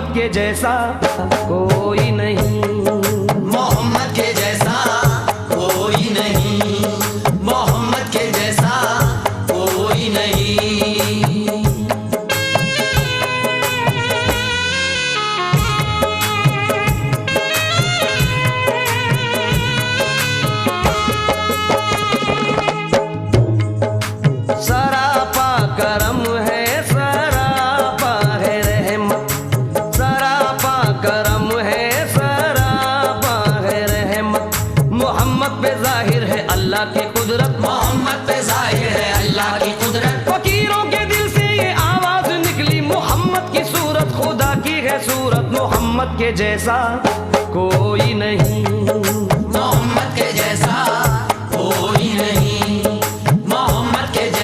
मोहम्मद के जैसा कोई नहीं, मोहम्मद के जैसा कोई नहीं, मोहम्मद के जैसा कोई नहीं। सरापा करम है, सरापा है रहमत, सरापा करम है, सरापा है रहमत। मोहम्मद पे जाहिर है अल्लाह की कुदरत, मोहम्मद पे जाहिर है अल्लाह की कुदरत। फकीरों के दिल से ये आवाज निकली, मोहम्मद की सूरत खुदा की है सूरत। मोहम्मद के जैसा कोई नहीं, मोहम्मद के